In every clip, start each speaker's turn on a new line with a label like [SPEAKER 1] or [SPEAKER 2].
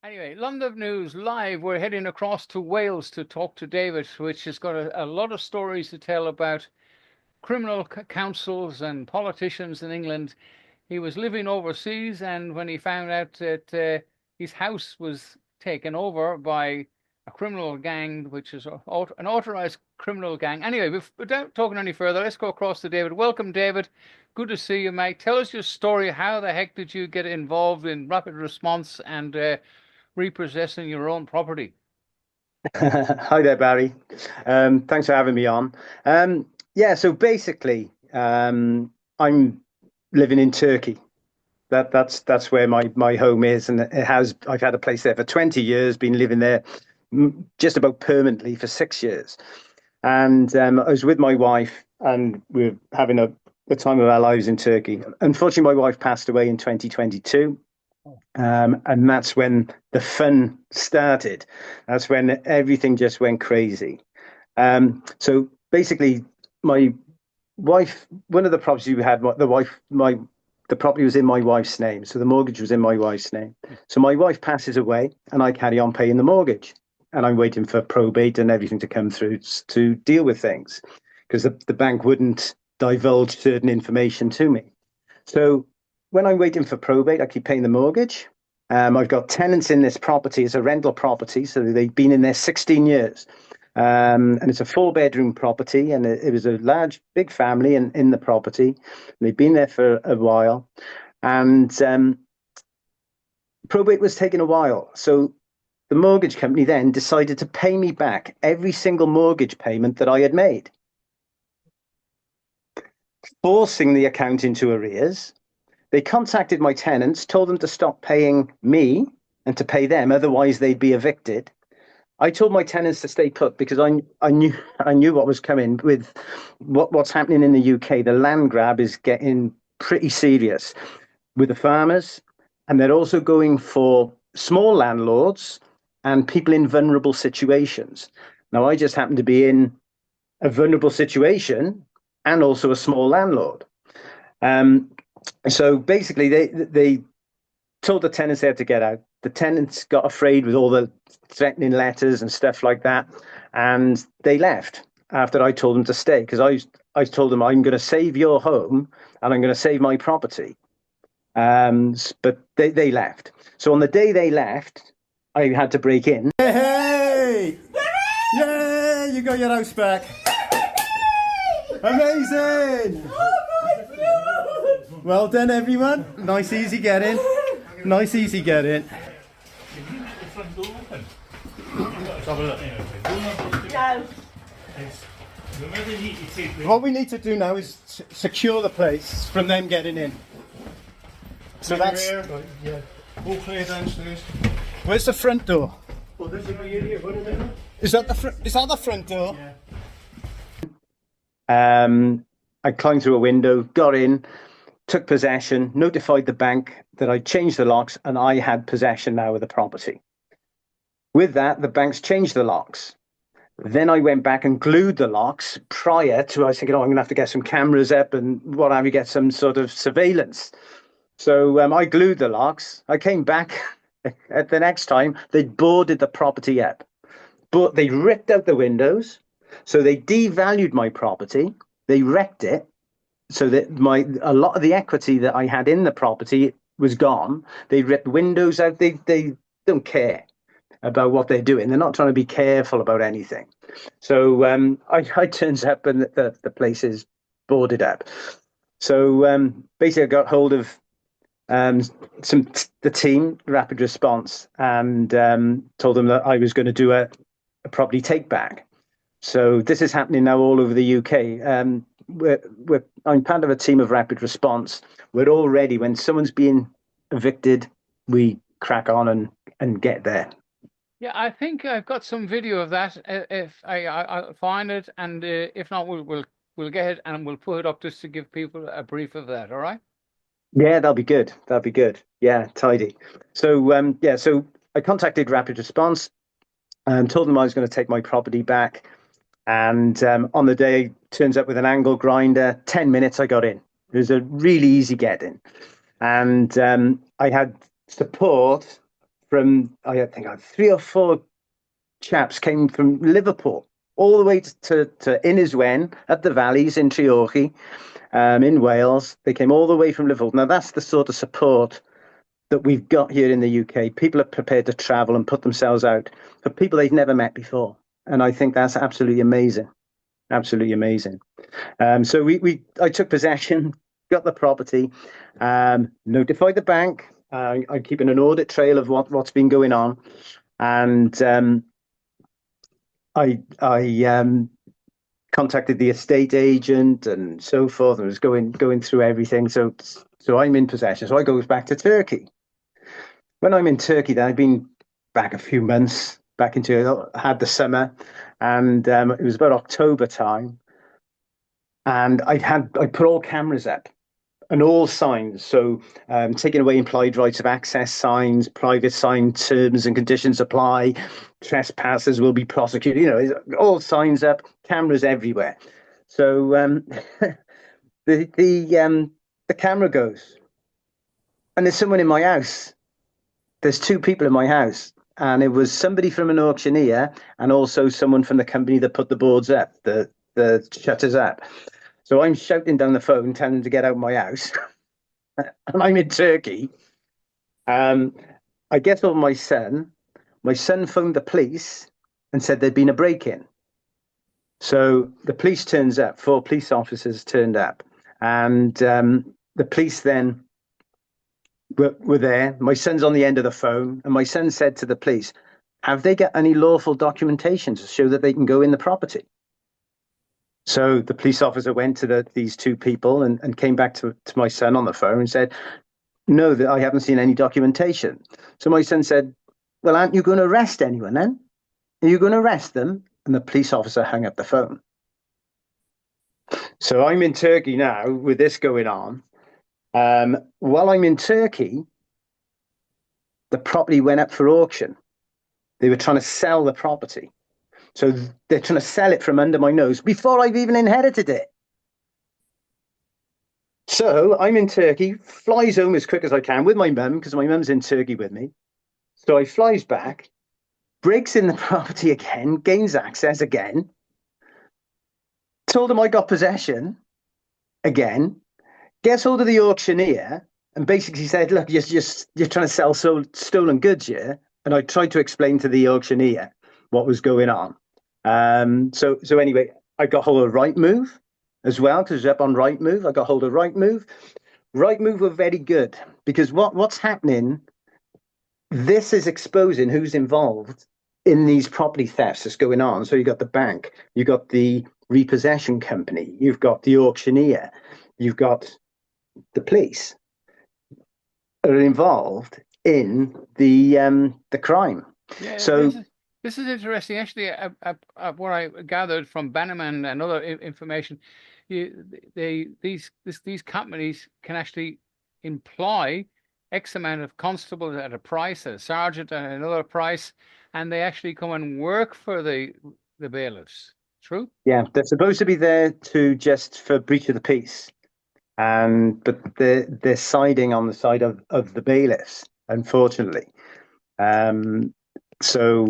[SPEAKER 1] Anyway, London News Live. We're heading across to Wales to talk to David, which has got a lot of stories to tell about criminal councils and politicians in England. He was living overseas, and when he found out that his house was taken over by a criminal gang, which is an authorized criminal gang. Anyway, without talking any further, let's go across to David. Welcome, David. Good to see you, mate. Tell us your story. How the heck did you get involved in rapid response and repossessing your own property?
[SPEAKER 2] Hi there, Barry. Thanks for having me on. Yeah, so basically, I'm living in Turkey. That's where my home is, and I've had a place there for 20 years, been living there just about permanently for 6 years. And I was with my wife, and we're having the time of our lives in Turkey. Unfortunately, my wife passed away in 2022. And that's when the fun started. That's when everything just went crazy. So basically, my wife, one of the properties we had, the property was in my wife's name. So the mortgage was in my wife's name. So my wife passes away, and I carry on paying the mortgage. And I'm waiting for probate and everything to come through to deal with things, because the bank wouldn't divulge certain information to me. So when I'm waiting for probate, I keep paying the mortgage. I've got tenants in this property. It's a rental property, so they've been in there 16 years. And it's a 4-bedroom property, and it was a big family in the property. They've been there for a while. And probate was taking a while. So the mortgage company then decided to pay me back every single mortgage payment that I had made, forcing the account into arrears. They contacted my tenants, told them to stop paying me and to pay them, otherwise they'd be evicted. I told my tenants to stay put because I knew what was coming with what's happening in the UK. The land grab is getting pretty serious with the farmers, and they're also going for small landlords and people in vulnerable situations. Now, I just happen to be in a vulnerable situation and also a small landlord. So basically, they told the tenants they had to get out. The tenants got afraid with all the threatening letters and stuff like that, and they left after I told them to stay, because I told them I'm going to save your home and I'm going to save my property. But they left. So on the day they left, I had to break in.
[SPEAKER 3] Hey! Yay! You got your house back. Amazing! Well done, everyone. Nice, easy getting. Nice, easy getting. What we need to do now is secure the place from them getting in. So that's.
[SPEAKER 4] Yeah. All clear downstairs.
[SPEAKER 3] Where's the front door?
[SPEAKER 4] Well, there's a way in here. What is it?
[SPEAKER 3] Is that the front door?
[SPEAKER 4] Yeah.
[SPEAKER 2] I climbed through a window, got in, took possession, notified the bank that I changed the locks and I had possession now of the property. With that, the banks changed the locks. Then I went back and glued the locks prior to, I was thinking, I'm going to have to get some cameras up and what have you, get some sort of surveillance. So I glued the locks. I came back at the next time, they'd boarded the property up. But they ripped out the windows. So they devalued my property. They wrecked it so that a lot of the equity that I had in the property was gone. They ripped windows out. They don't care about what they're doing. They're not trying to be careful about anything. So I turns up and the place is boarded up. So basically I got hold of the team, Rapid Response, and told them that I was going to do a property take back. So this is happening now all over the UK. I'm part of a team of Rapid Response. We're all ready. When someone's being evicted, we crack on and get there.
[SPEAKER 1] Yeah, I think I've got some video of that. If I'll find it, and if not, we'll get it and we'll put it up just to give people a brief of that. All right?
[SPEAKER 2] Yeah, that'll be good. That'll be good. Yeah, tidy. So so I contacted Rapid Response and told them I was going to take my property back. And on the day, turns up with an angle grinder. 10 minutes, I got in. It was a really easy get in, and I had support from, I think, 3 or 4 chaps came from Liverpool all the way to Ynys Wen at the Valleys in Treorchy, in Wales. They came all the way from Liverpool. Now, that's the sort of support that we've got here in the UK. People are prepared to travel and put themselves out for people they've never met before. And I think that's absolutely amazing. Absolutely amazing. So I took possession, got the property, notified the bank. I'm keeping an audit trail of what's been going on. And I contacted the estate agent and so forth, and was going through everything. So I'm in possession. So I go back to Turkey. When I'm in Turkey, then I've been back a few months, back into had the summer, and it was about October time, and I put all cameras up and all signs. So taking away implied rights of access signs, private sign terms and conditions apply, trespassers will be prosecuted. You know, all signs up, cameras everywhere. So the camera goes, and there's someone in my house. There's 2 people in my house, and it was somebody from an auctioneer and also someone from the company that put the boards up, the shutters up. So I'm shouting down the phone, telling them to get out of my house, and I'm in Turkey. I get on my son. My son phoned the police and said there'd been a break-in. So the police turns up. 4 police officers turned up, and the police then were there. My son's on the end of the phone, and my son said to the police, have they got any lawful documentation to show that they can go in the property? So the police officer went to these 2 people and came back to my son on the phone and said, no, that I haven't seen any documentation. So my son said, well, aren't you going to arrest anyone then? Are you going to arrest them? And the police officer hung up the phone. So I'm in Turkey now with this going on. While I'm in Turkey, the property went up for auction. They were trying to sell the property. So they're trying to sell it from under my nose before I've even inherited it. So I'm in Turkey, flies home as quick as I can with my mum, because my mum's in Turkey with me. So I flies back, breaks in the property again, gains access again, told him I got possession again, gets hold of the auctioneer and basically said, look, you're trying to sell stolen goods here. And I tried to explain to the auctioneer what was going on. So anyway, I got hold of Rightmove as well, because it was up on Rightmove. I got hold of Rightmove. Rightmove were very good, because what's happening, this is exposing who's involved in these property thefts that's going on. So you got the bank, you got the repossession company, you've got the auctioneer, you've got the police are involved in the crime.
[SPEAKER 1] Yeah,
[SPEAKER 2] so
[SPEAKER 1] this is interesting. Actually, what I gathered from Bannerman and other information, these companies can actually employ X amount of constables at a price, a sergeant at another price, and they actually come and work for the bailiffs. True?
[SPEAKER 2] Yeah, they're supposed to be there just for breach of the peace, but they're siding on the side of the bailiffs, unfortunately. So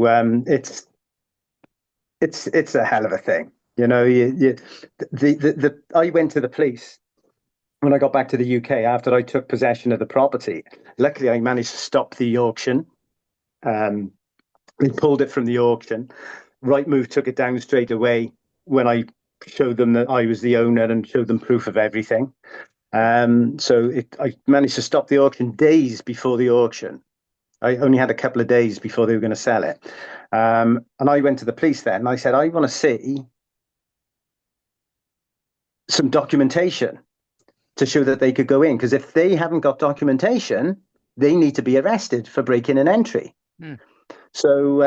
[SPEAKER 2] it's a hell of a thing, you know. I went to the police when I got back to the UK after I took possession of the property. Luckily, I managed to stop the auction. They pulled it from the auction. Rightmove took it down straight away when I showed them that I was the owner and showed them proof of everything. So I managed to stop the auction days before the auction. I only had a couple of days before they were going to sell it. And I went to the police then and I said, I want to see some documentation to show that they could go in. Because if they haven't got documentation, they need to be arrested for breaking an entry. So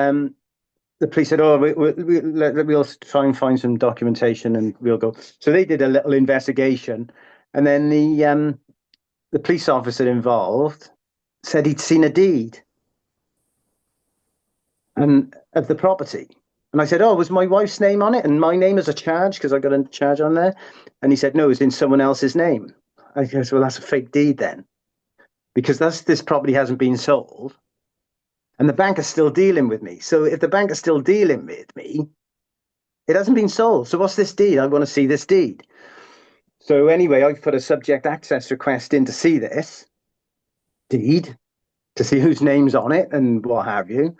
[SPEAKER 2] the police said, oh, we'll try and find some documentation and we'll go. So they did a little investigation. And then the police officer involved said he'd seen a deed of the property. And I said, oh, was my wife's name on it and my name as a charge? Because I got a charge on there. And he said, no, it's in someone else's name. I said, well, that's a fake deed then. Because this property hasn't been sold. and the bank is still dealing with me. So if the bank is still dealing with me, it hasn't been sold. So what's this deed? I want to see this deed. So anyway, I've put a subject access request in to see this deed, to see whose name's on it and what have you.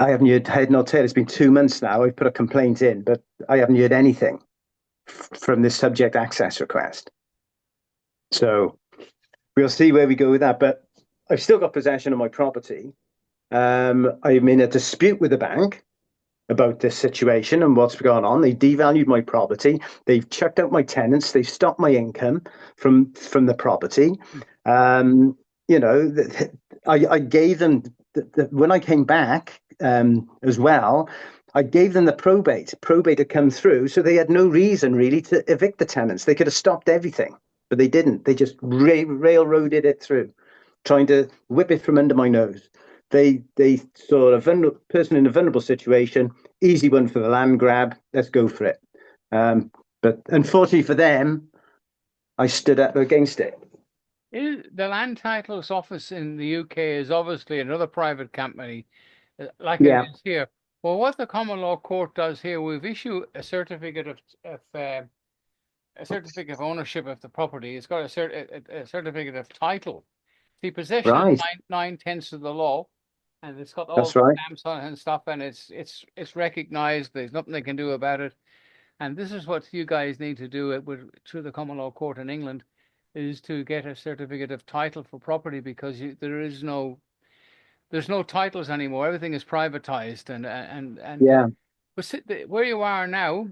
[SPEAKER 2] I haven't heard head nor tail. It's been 2 months now. I've put a complaint in, but I haven't heard anything from this subject access request. So we'll see where we go with that. But I've still got possession of my property. I'm in a dispute with the bank about this situation and what's going on. They devalued my property. They've chucked out my tenants. They've stopped my income from the property. You know, I gave them when I came back as well. I gave them the probate. Probate had come through, so they had no reason really to evict the tenants. They could have stopped everything, but they didn't. They just railroaded it through, trying to whip it from under my nose. They saw a person in a vulnerable situation, easy one for the land grab. Let's go for it. But unfortunately for them, I stood up against it.
[SPEAKER 1] The Land Titles Office in the UK is obviously another private company, like
[SPEAKER 2] Yeah.
[SPEAKER 1] it is here. Well, what the Common Law Court does here, we've issued a certificate of ownership of the property. It's got a certificate of title. The possession
[SPEAKER 2] Right.
[SPEAKER 1] is 9/10 of the law, and it's got all
[SPEAKER 2] That's
[SPEAKER 1] the
[SPEAKER 2] right.
[SPEAKER 1] stamps on it and stuff, and it's recognised. There's nothing they can do about it. And this is what you guys need to do through the Common Law Court in England, is to get a certificate of title for property, because there's no titles anymore. Everything is privatized, and
[SPEAKER 2] Yeah.
[SPEAKER 1] but where you are now,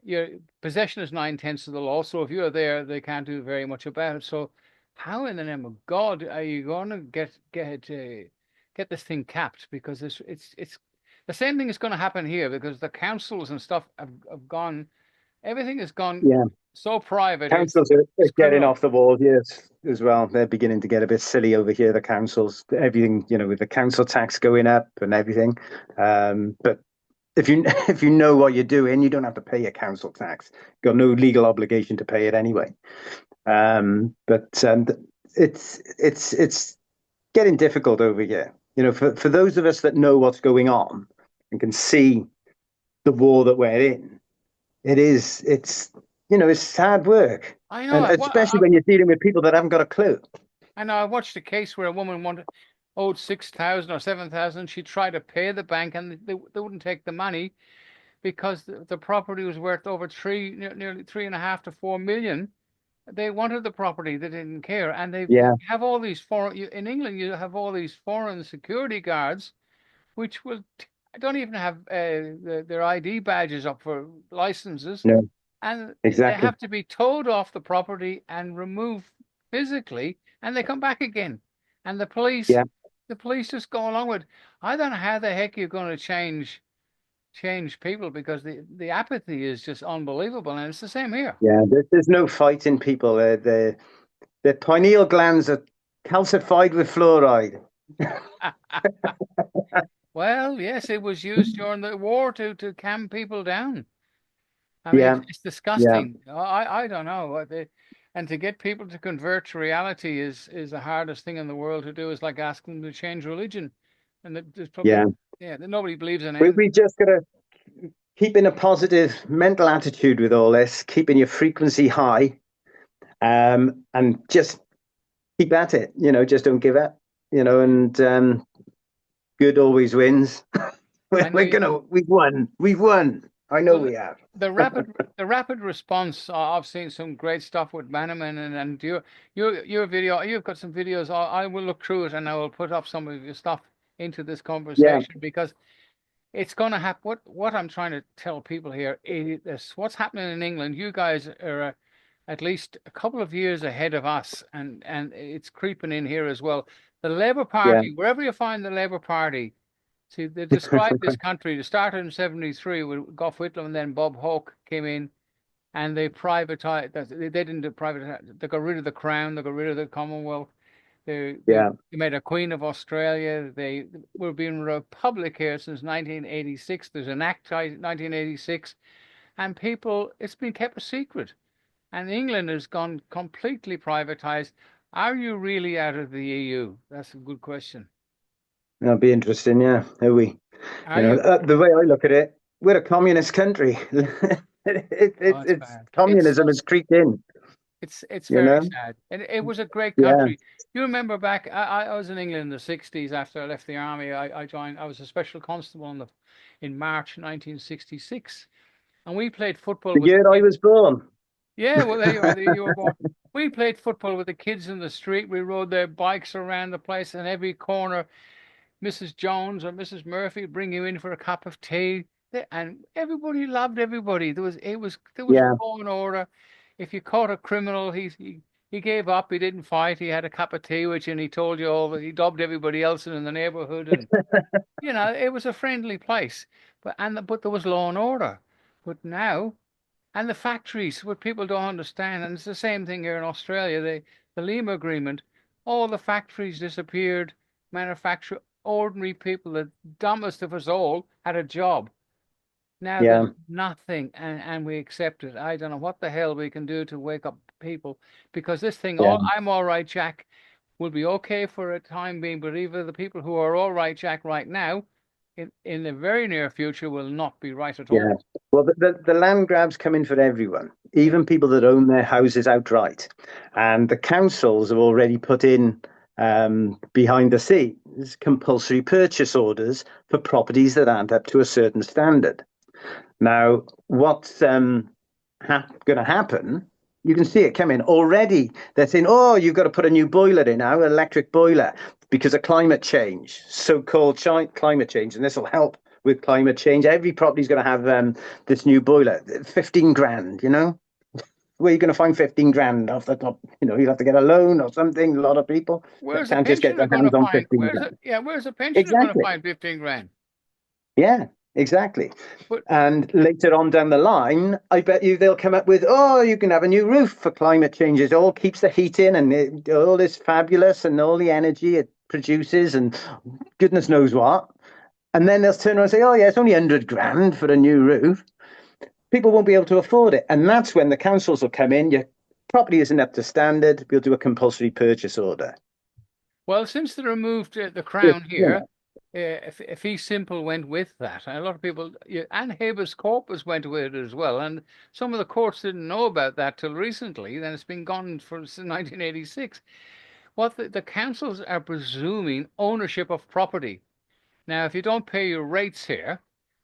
[SPEAKER 1] your possession is 9/10 of the law. So if you're there, they can't do very much about it. So how in the name of God are you going to get this thing capped? Because it's the same thing is going to happen here, because the councils and stuff have gone. Everything has gone
[SPEAKER 2] Yeah.
[SPEAKER 1] so private.
[SPEAKER 2] Councils are
[SPEAKER 1] it's
[SPEAKER 2] getting
[SPEAKER 1] criminal.
[SPEAKER 2] off the wall here as well. They're beginning to get a bit silly over here, the councils. Everything, you know, with the council tax going up and everything. But if you if you know what you're doing, you don't have to pay a council tax. You've got no legal obligation to pay it anyway. But it's getting difficult over here. You know, for those of us that know what's going on and can see the war that we're in, it's you know, it's hard work.
[SPEAKER 1] I know.
[SPEAKER 2] And especially when you're dealing with people that haven't got a clue.
[SPEAKER 1] I know. I watched a case where a woman owed 6,000 or 7,000. She tried to pay the bank, and they wouldn't take the money, because the property was worth over nearly 3.5 to 4 million. They wanted the property. They didn't care. And they
[SPEAKER 2] Yeah.
[SPEAKER 1] have all these in England, you have all these foreign security guards, which don't even have their ID badges up for licenses.
[SPEAKER 2] No,
[SPEAKER 1] And
[SPEAKER 2] exactly.
[SPEAKER 1] they have to be towed off the property and removed physically, and they come back again. And the police just go along with it. I don't know how the heck you're going to change people, because the apathy is just unbelievable, and it's the same here.
[SPEAKER 2] Yeah, there's no fighting people. The pineal glands are calcified with fluoride.
[SPEAKER 1] Well, yes, it was used during the war to calm people down. I mean, it's disgusting. I don't know. And to get people to convert to reality is the hardest thing in the world to do. Is like asking them to change religion, and there's probably nobody believes in it.
[SPEAKER 2] We just gotta keep in a positive mental attitude with all this, keeping your frequency high, and just keep at it. You know, just don't give up. You know, and good always wins. We've won. I know we have.
[SPEAKER 1] The rapid response. I've seen some great stuff with Bannerman, and your video. You've got some videos. I will look through it, and I will put up some of your stuff into this conversation, because it's going to happen. What I'm trying to tell people here is what's happening in England. You guys are at least a couple of years ahead of us, and it's creeping in here as well. The Labour Party, wherever you find the Labour Party. See, they described this country. They started in 1973 with Gough Whitlam, and then Bob Hawke came in, and they privatized. They didn't privatize. They got rid of the Crown. They got rid of the Commonwealth. They made a Queen of Australia. They were being a republic here since 1986. There's an Act 1986, and it's been kept a secret. And England has gone completely privatized. Are you really out of the EU? That's a good question.
[SPEAKER 2] That'll be interesting. Yeah, are we?
[SPEAKER 1] Are you?
[SPEAKER 2] The way I look at it, we're a communist country.
[SPEAKER 1] Oh, it's
[SPEAKER 2] It's
[SPEAKER 1] bad.
[SPEAKER 2] communism has creeped in.
[SPEAKER 1] It's
[SPEAKER 2] You
[SPEAKER 1] very
[SPEAKER 2] know?
[SPEAKER 1] sad. And it was a great
[SPEAKER 2] Yeah,
[SPEAKER 1] country. You remember back, I was in England in the 60s after I left the army. I joined, I was a special constable in March 1966. And we played football
[SPEAKER 2] the
[SPEAKER 1] with the
[SPEAKER 2] year I
[SPEAKER 1] kids.
[SPEAKER 2] was born.
[SPEAKER 1] Yeah, well, there you are. You were born. We played football with the kids in the street. We rode their bikes around the place, and every corner, Mrs. Jones or Mrs. Murphy would bring you in for a cup of tea. And everybody loved everybody. There was
[SPEAKER 2] Yeah,
[SPEAKER 1] law and order. If you caught a criminal, he gave up. He didn't fight. He had a cup of tea, which and he told you all. He dubbed everybody else in the neighborhood, and it was a friendly place. But there was law and order. But now. And the factories, what people don't understand, and it's the same thing here in Australia, the Lima Agreement, all the factories disappeared, manufacture ordinary people, the dumbest of us all, had a job. Now
[SPEAKER 2] yeah,
[SPEAKER 1] there's nothing, and we accept it. I don't know what the hell we can do to wake up people, because this thing,
[SPEAKER 2] yeah,
[SPEAKER 1] I'm all right, Jack, will be okay for a time being, but even the people who are all right, Jack, right now, in the very near future, will not be right at
[SPEAKER 2] yeah.
[SPEAKER 1] all.
[SPEAKER 2] Well, the land grabs come in for everyone, even people that own their houses outright. And the councils have already put in behind the scenes compulsory purchase orders for properties that aren't up to a certain standard. Now, what's going to happen? You can see it coming already. They're saying, "Oh, you've got to put a new boiler in now, electric boiler, because of climate change, so-called climate change, and this will help with climate change. Every property's going to have this new boiler, 15 grand. Where are you going to find 15 grand off the top? You'll have to get a loan or something. A lot of people
[SPEAKER 1] Where's the
[SPEAKER 2] can't just get
[SPEAKER 1] pensioner
[SPEAKER 2] their
[SPEAKER 1] going to
[SPEAKER 2] hands on
[SPEAKER 1] find?
[SPEAKER 2] 15 grand.
[SPEAKER 1] Where's the pensioner going to
[SPEAKER 2] Exactly.
[SPEAKER 1] find 15 grand?
[SPEAKER 2] Yeah, exactly.
[SPEAKER 1] But
[SPEAKER 2] And later on down the line, I bet you they'll come up with, oh, you can have a new roof for climate change. It all keeps the heat in and all this fabulous and all the energy it produces and goodness knows what. And then they'll turn around and say, oh, yeah, it's only 100 grand for a new roof. People won't be able to afford it. And that's when the councils will come in. Your property isn't up to standard. We'll do a compulsory purchase order.
[SPEAKER 1] well, since they removed the
[SPEAKER 2] Yeah,
[SPEAKER 1] crown here, if Fee Simple went with that, and a lot of people, and habeas corpus went with it as well, and some of the courts didn't know about that till recently. Then it's been gone since 1986. What the councils are presuming ownership of property. Now, if you don't pay your rates here,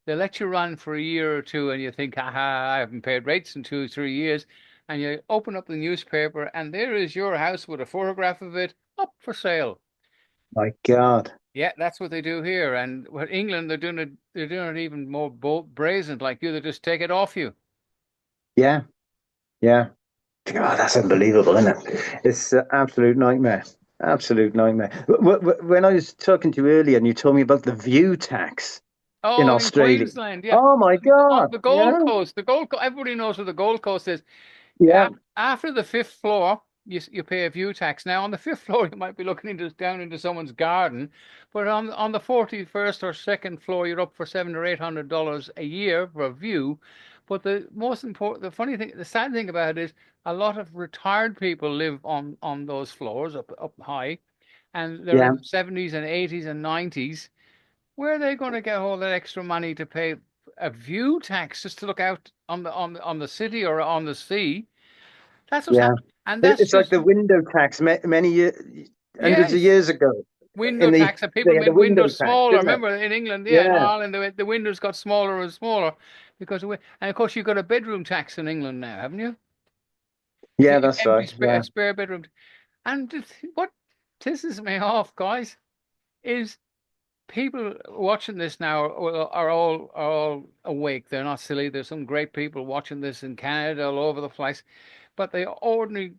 [SPEAKER 1] they let you run for a year or two, and you think, "Aha, I haven't paid rates in 2 or 3 years," and you open up the newspaper, and there is your house with a photograph of it up for sale.
[SPEAKER 2] My God.
[SPEAKER 1] Yeah, that's what they do here. And with England, they're doing it even more brazen, like you. They just take it off you.
[SPEAKER 2] Yeah, yeah. Oh, that's unbelievable, isn't it? It's an absolute nightmare. Absolute nightmare. When I was talking to you earlier and you told me about the view tax in
[SPEAKER 1] Oh, in
[SPEAKER 2] Australia.
[SPEAKER 1] Queensland, yeah.
[SPEAKER 2] Oh my
[SPEAKER 1] On
[SPEAKER 2] God.
[SPEAKER 1] the Gold Coast, everybody knows where the Gold Coast is.
[SPEAKER 2] Yeah.
[SPEAKER 1] After the fifth floor, you pay a view tax. Now on the fifth floor, you might be looking down into someone's garden, but on the 41st or second floor, you're up for $700 or $800 a year for a view. But the most important, the funny thing, the sad thing about it is a lot of retired people live on those floors up high, and they're
[SPEAKER 2] Yeah.
[SPEAKER 1] in the 70s and 80s and 90s. Where are they going to get all that extra money to pay a view tax just to look out on the city or on the sea? That's what's
[SPEAKER 2] Yeah.
[SPEAKER 1] happening, and that's
[SPEAKER 2] It's like
[SPEAKER 1] just
[SPEAKER 2] the window tax many hundreds of
[SPEAKER 1] yes,
[SPEAKER 2] years ago.
[SPEAKER 1] window tax. And people
[SPEAKER 2] They had the
[SPEAKER 1] made
[SPEAKER 2] window
[SPEAKER 1] windows
[SPEAKER 2] tax,
[SPEAKER 1] smaller.
[SPEAKER 2] didn't it?
[SPEAKER 1] Remember in England, yeah, in
[SPEAKER 2] Yeah.
[SPEAKER 1] Ireland, the windows got smaller and smaller and of course you've got a bedroom tax in England now, haven't you?
[SPEAKER 2] Yeah, that's
[SPEAKER 1] Empty
[SPEAKER 2] right. Yeah.
[SPEAKER 1] spare bedroom. And what pisses me off, guys, is people watching this now are all awake. They're not silly. There's some great people watching this in Canada, all over the place, but the ordinary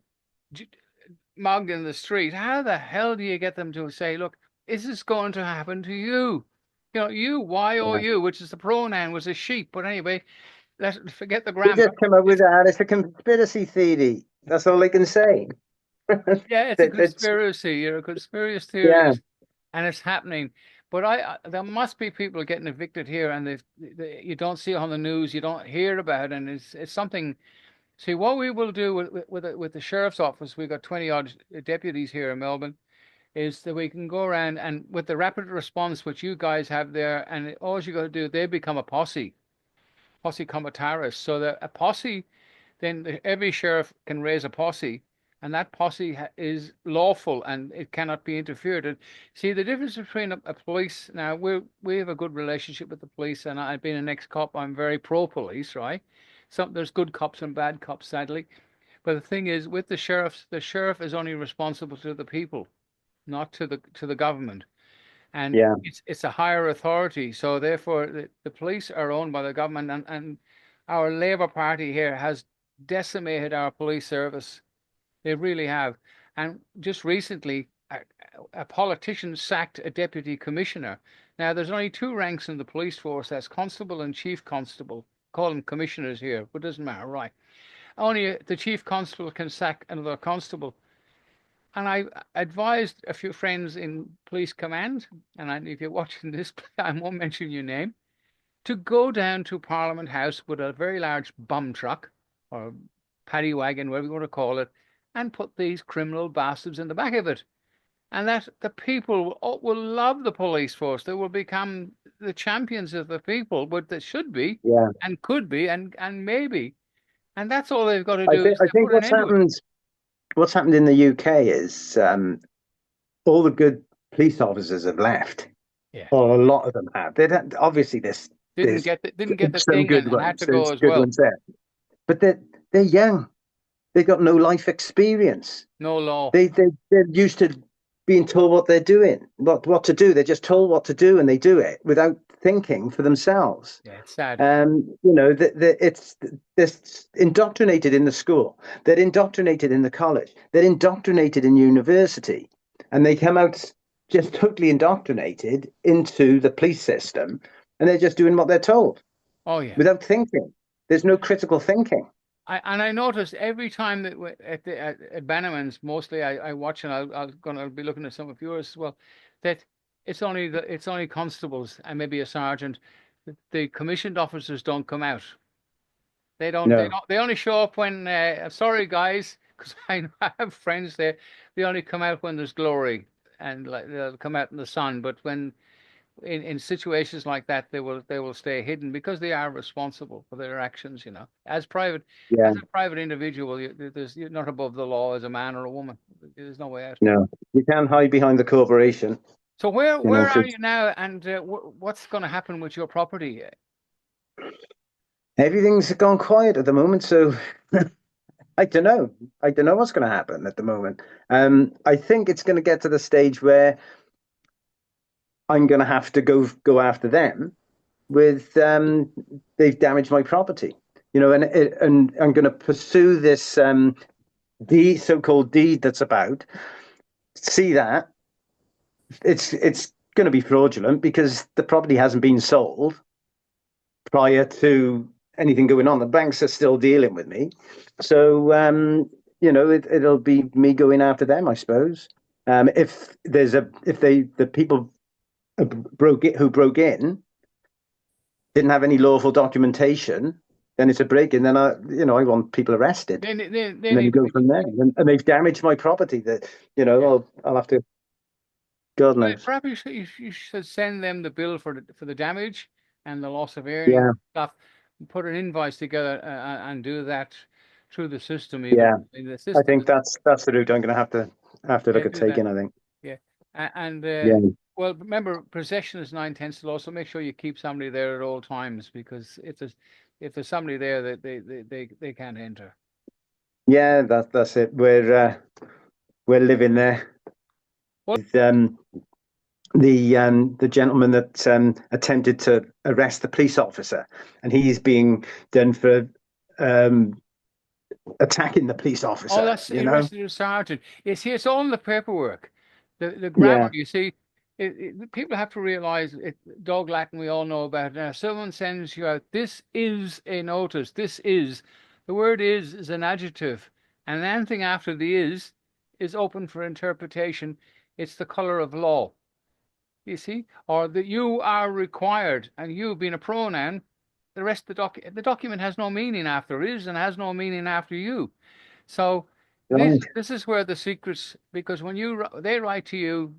[SPEAKER 1] mug in the street. How the hell do you get them to say, "Look, is this going to happen to you?" You,
[SPEAKER 2] Yeah.
[SPEAKER 1] you, which is the pronoun, was a sheep. But anyway, let's forget the
[SPEAKER 2] They
[SPEAKER 1] grammar.
[SPEAKER 2] just come up with that. It's a conspiracy theory. That's all they can say.
[SPEAKER 1] Yeah, it's a
[SPEAKER 2] It's
[SPEAKER 1] conspiracy. You're a conspiracy
[SPEAKER 2] yeah.
[SPEAKER 1] theorist, and it's happening. But there must be people getting evicted here, and you don't see it on the news. You don't hear about it, and it's something. See, what we will do with the sheriff's office, we've got 20 odd deputies here in Melbourne. is that we can go around and with the rapid response which you guys have there, and all you got to do, they become a posse comitatus, so that a posse, then every sheriff can raise a posse, and that posse is lawful and it cannot be interfered. And see the difference between a police. Now we have a good relationship with the police, and I've been an ex-cop. I'm very pro-police, right? There's good cops and bad cops, sadly. But the thing is, with the sheriff is only responsible to the people, not to the government, and
[SPEAKER 2] Yeah.
[SPEAKER 1] it's a higher authority. So therefore, the police are owned by the government, and our Labour Party here has decimated our police service. They really have. And just recently, a politician sacked a deputy commissioner. Now, there's only two ranks in the police force. That's constable and chief constable. Call them commissioners here, but it doesn't matter, right? Only the chief constable can sack another constable. And I advised a few friends in police command, and if you're watching this, I won't mention your name, to go down to Parliament House with a very large bum truck or paddy wagon, whatever you want to call it, and put these criminal bastards in the back of it. And that the people will love the police force. They will become the champions of the people, but they should be,
[SPEAKER 2] Yeah.
[SPEAKER 1] and could be, and maybe. And that's all they've got to
[SPEAKER 2] I
[SPEAKER 1] do.
[SPEAKER 2] think, I think what's happened in the UK is all the good police officers have left.
[SPEAKER 1] Yeah.
[SPEAKER 2] Or a lot of them have. Obviously
[SPEAKER 1] didn't get the
[SPEAKER 2] some
[SPEAKER 1] thing
[SPEAKER 2] good
[SPEAKER 1] and
[SPEAKER 2] ones,
[SPEAKER 1] had to go
[SPEAKER 2] there's
[SPEAKER 1] as
[SPEAKER 2] good
[SPEAKER 1] well.
[SPEAKER 2] ones there. But they're young. They've got no life experience.
[SPEAKER 1] No law.
[SPEAKER 2] They're used to being told what they're doing, what to do. They're just told what to do and they do it without thinking for themselves.
[SPEAKER 1] Yeah, it's sad.
[SPEAKER 2] You know, it's indoctrinated in the school. They're indoctrinated in the college. They're indoctrinated in university, and they come out just totally indoctrinated into the police system, and they're just doing what they're told.
[SPEAKER 1] Oh yeah,
[SPEAKER 2] without thinking. There's no critical thinking.
[SPEAKER 1] I noticed every time that at Bannerman's, mostly I watch, and I'll be looking at some of yours as well, that it's only constables and maybe a sergeant. The commissioned officers don't come out. They don't.
[SPEAKER 2] No.
[SPEAKER 1] They only show up when. Sorry, guys, because I have friends there. They only come out when there's glory, and like they'll come out in the sun. But when in situations like that, they will stay hidden because they are responsible for their actions. You know, as a private individual, you're not above the law as a man or a woman. There's no way out.
[SPEAKER 2] No, you can't hide behind the corporation.
[SPEAKER 1] So where are you now, and what's going to happen with your property?
[SPEAKER 2] Everything's gone quiet at the moment, so I don't know. I don't know what's going to happen at the moment. I think it's going to get to the stage where I'm going to have to go after them with they've damaged my property, you know, and I'm going to pursue this the so-called deed that's about. See that it's going to be fraudulent because the property hasn't been sold prior to anything going on. The banks are still dealing with me, so you know, it'll be me going after them, I suppose. If the people who broke in didn't have any lawful documentation, then it's a break-in. Then I want people arrested.
[SPEAKER 1] Then
[SPEAKER 2] you go from there. And they've damaged my property. That I'll have to. God knows.
[SPEAKER 1] Perhaps you should send them the bill for the damage and the loss of earnings stuff. Put an invoice together and do that through the system.
[SPEAKER 2] Yeah,
[SPEAKER 1] the system
[SPEAKER 2] I think that's the route I'm going to have to look at taking. I think.
[SPEAKER 1] Yeah, and well, remember, possession is 9/10 law, so make sure you keep somebody there at all times, because if there's somebody there, that they can't enter.
[SPEAKER 2] Yeah, that's it. We're living there. With, the gentleman that attempted to arrest the police officer, and he's being done for attacking the police officer.
[SPEAKER 1] Oh, that's arrested a sergeant. You see, it's all in the paperwork. The grammar, you see. People have to realize dog Latin, we all know about it. Now, someone sends you out, this is a notice. The word is an adjective, and anything after the is open for interpretation. It's the color of law, you see, or that you are required, and you being a pronoun, the rest of the document has no meaning after is and has no meaning after you. So
[SPEAKER 2] Right.
[SPEAKER 1] this is where the secrets, because when they write to you,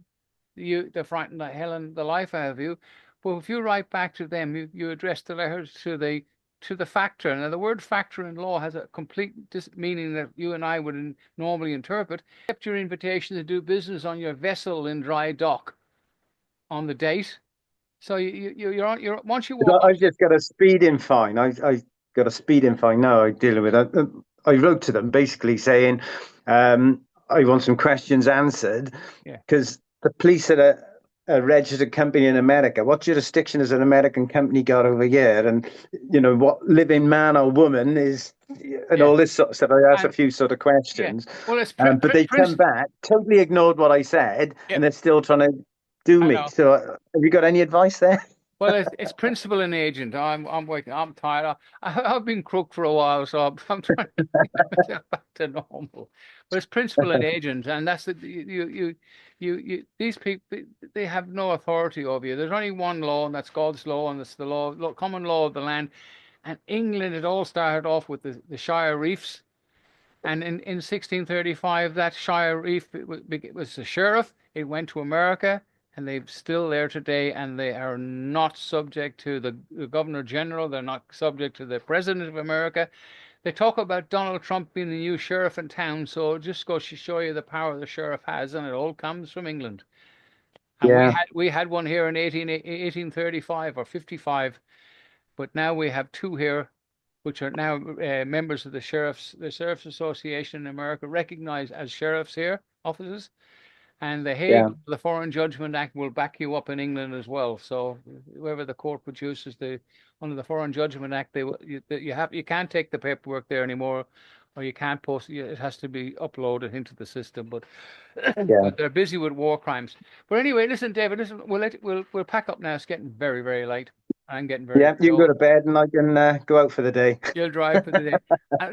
[SPEAKER 1] they're frightened the hell and the life out of you. But if you write back to them, you address the letters to the factor. Now, the word factor in law has a complete meaning that you and I would normally interpret. Accept your invitation to do business on your vessel in dry dock on the date. So you're once you walk.
[SPEAKER 2] I've just got a speeding fine. I got a speeding fine now. I'm dealing with it. I wrote to them basically saying, I want some questions answered because the police are a registered company in America. What jurisdiction has an American company got over here? And what living man or woman is, and all this sort of stuff. I asked a few sort of questions.
[SPEAKER 1] Well, it's
[SPEAKER 2] but they come back, totally ignored what I said, and they're still trying to do me. So, have you got any advice there?
[SPEAKER 1] Well, it's principal and agent. I'm waiting. I'm tired. I've been crook for a while, so I'm trying to get myself back to normal. But it's principal and agent, and that's these people, they have no authority over you. There's only one law, and that's God's law, and it's the common law of the land. And England, it all started off with the Shire Reefs, and in 1635, that Shire Reef was the sheriff. It went to America. And they're still there today, and they are not subject to the Governor General. They're not subject to the President of America. They talk about Donald Trump being the new sheriff in town, so it just goes to show you the power the sheriff has, and it all comes from England. And we had one here in 1835 or 55, but now we have two here, which are now members of the Sheriff's Association in America, recognized as sheriffs here, offices. And the Hague, the Foreign Judgment Act will back you up in England as well. So whoever the court produces under the Foreign Judgment Act, you can't take the paperwork there anymore, or you can't post it. It has to be uploaded into the system. But, but they're busy with war crimes. But anyway, listen, David, we'll pack up now. It's getting very, very late. I'm getting very
[SPEAKER 2] you can go to bed and I can go out for the day.
[SPEAKER 1] You'll drive for the day.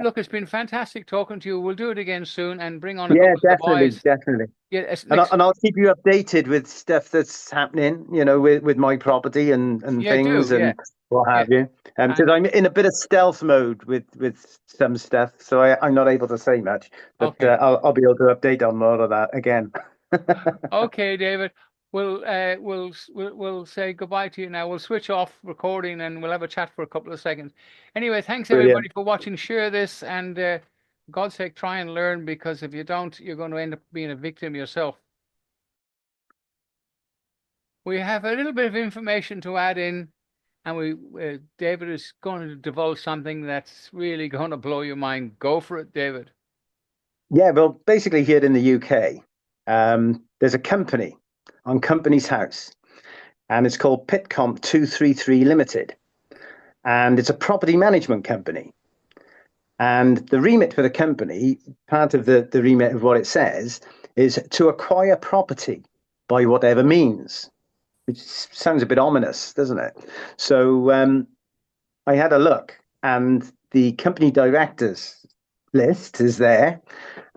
[SPEAKER 1] Look, it's been fantastic talking to you. We'll do it again soon and bring on a couple of the boys.
[SPEAKER 2] Definitely.
[SPEAKER 1] Yeah,
[SPEAKER 2] and I'll keep you updated with stuff that's happening, with my property and things and what have you. Because I'm in a bit of stealth mode with some stuff, so I'm not able to say much. But I'll be able to update on more of that again.
[SPEAKER 1] Okay, David. We'll say goodbye to you now. We'll switch off recording and we'll have a chat for a couple of seconds. Anyway, thanks everybody for watching. Share this, and for God's sake, try and learn, because if you don't, you're going to end up being a victim yourself. We have a little bit of information to add in, and David is going to divulge something that's really going to blow your mind. Go for it, David.
[SPEAKER 2] Yeah, well, basically here in the UK, there's a company on Companies House, and it's called Pitcomp 233 Limited, and it's a property management company. And the remit for the company, part of the remit of what it says, is to acquire property by whatever means, which sounds a bit ominous, doesn't it? So I had a look, and the company directors list is there.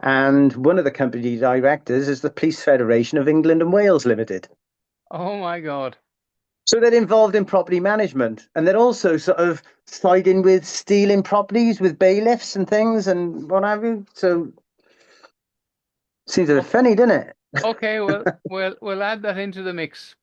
[SPEAKER 2] And one of the company directors is the Police Federation of England and Wales Limited.
[SPEAKER 1] Oh, my God.
[SPEAKER 2] So they're involved in property management, and they're also sort of siding with stealing properties with bailiffs and things and what have you. So seems a bit funny, doesn't it?
[SPEAKER 1] Okay, well, we'll add that into the mix.